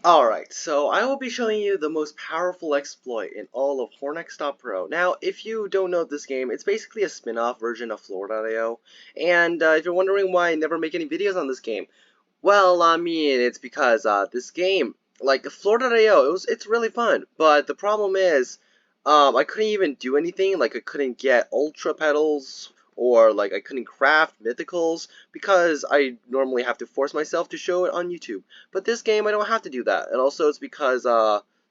Alright, so I will be showing you the most powerful exploit in all of Hornex.pro. Now, if you don't know this game, it's basically a spin-off version of Floor.io, and if you're wondering why I never make any videos on this game, well, I mean, it's because this game, like Floor.io, it's really fun, but the problem is, I couldn't even do anything. Like I couldn't get ultra petals, or like I couldn't craft mythicals because I normally have to force myself to show it on YouTube. But this game, I don't have to do that, and also it's because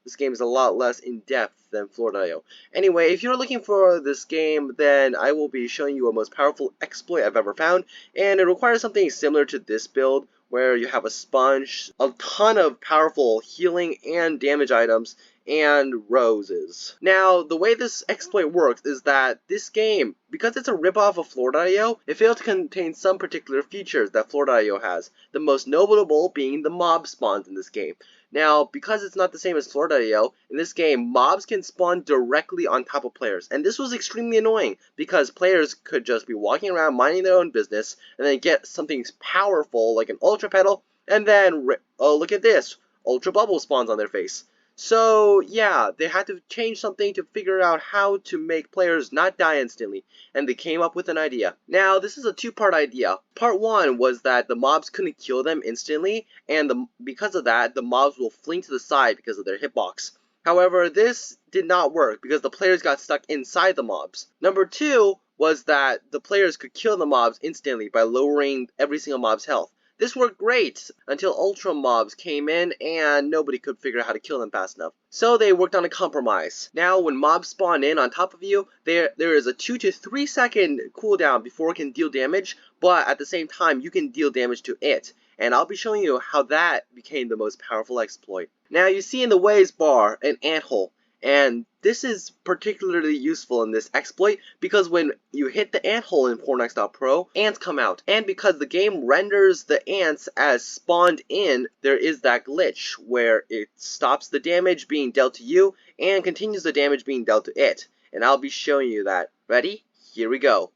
this game is a lot less in depth than Floor.io. Anyway, if you're looking for this game, then I will be showing you a most powerful exploit I've ever found, and it requires something similar to this build, where you have a sponge, a ton of powerful healing and damage items, and roses. Now, the way this exploit works is that this game, because it's a ripoff of Floor.io, it fails to contain some particular features that Floor.io has, the most notable being the mob spawns in this game. Now, because it's not the same as Floor.io, in this game, mobs can spawn directly on top of players, and this was extremely annoying, because players could just be walking around minding their own business, and then get something powerful, like an Ultra Petal, and then, oh look at this, Ultra Bubble spawns on their face. So, yeah, they had to change something to figure out how to make players not die instantly, and they came up with an idea. Now, this is a two-part idea. Part one was that the mobs couldn't kill them instantly, and because of that, the mobs will fling to the side because of their hitbox. However, this did not work because the players got stuck inside the mobs. Number two was that the players could kill the mobs instantly by lowering every single mob's health. This worked great until Ultra mobs came in and nobody could figure out how to kill them fast enough. So they worked on a compromise. Now when mobs spawn in on top of you, there is a 2 to 3 second cooldown before it can deal damage, but at the same time you can deal damage to it. And I'll be showing you how that became the most powerful exploit. Now you see in the waves bar an anthole. And this is particularly useful in this exploit because when you hit the anthole in Hornex.pro, ants come out. And because the game renders the ants as spawned in, there is that glitch where it stops the damage being dealt to you and continues the damage being dealt to it. And I'll be showing you that. Ready? Here we go.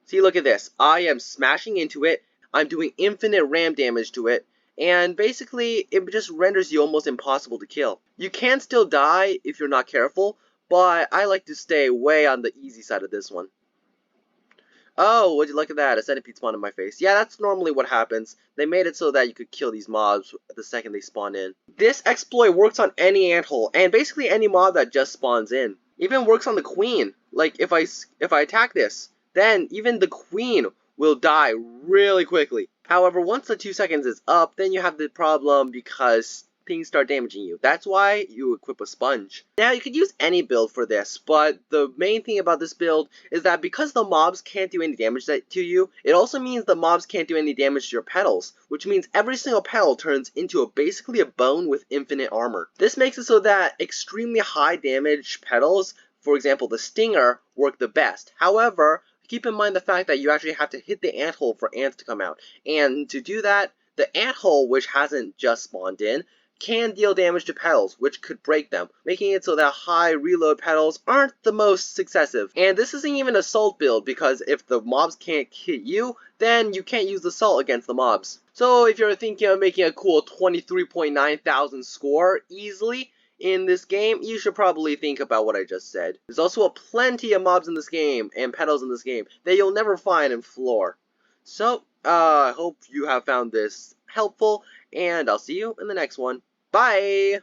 See, look at this. I am smashing into it. I'm doing infinite ram damage to it. And basically, it just renders you almost impossible to kill. You can still die if you're not careful, but I like to stay way on the easy side of this one. Oh, would you look at that? A centipede spawned in my face. Yeah, that's normally what happens. They made it so that you could kill these mobs the second they spawn in. This exploit works on any anthole, and basically any mob that just spawns in. Even works on the queen. Like, if I attack this, then even the queen will die really quickly. However, once the 2 seconds is up, then you have the problem because things start damaging you. That's why you equip a sponge. Now, you could use any build for this, but the main thing about this build is that because the mobs can't do any damage to you, it also means the mobs can't do any damage to your petals, which means every single petal turns into basically a bone with infinite armor. This makes it so that extremely high damage petals, for example the stinger, work the best. However, keep in mind the fact that you actually have to hit the anthole for ants to come out, and to do that, the anthole, which hasn't just spawned in, can deal damage to petals, which could break them, making it so that high reload petals aren't the most successive. And this isn't even a salt build, because if the mobs can't hit you, then you can't use the salt against the mobs. So if you're thinking of making a cool 23.9 thousand score easily in this game, you should probably think about what I just said. There's also plenty of mobs in this game, and petals in this game, that you'll never find in Floor. So, I hope you have found this helpful, and I'll see you in the next one. Bye!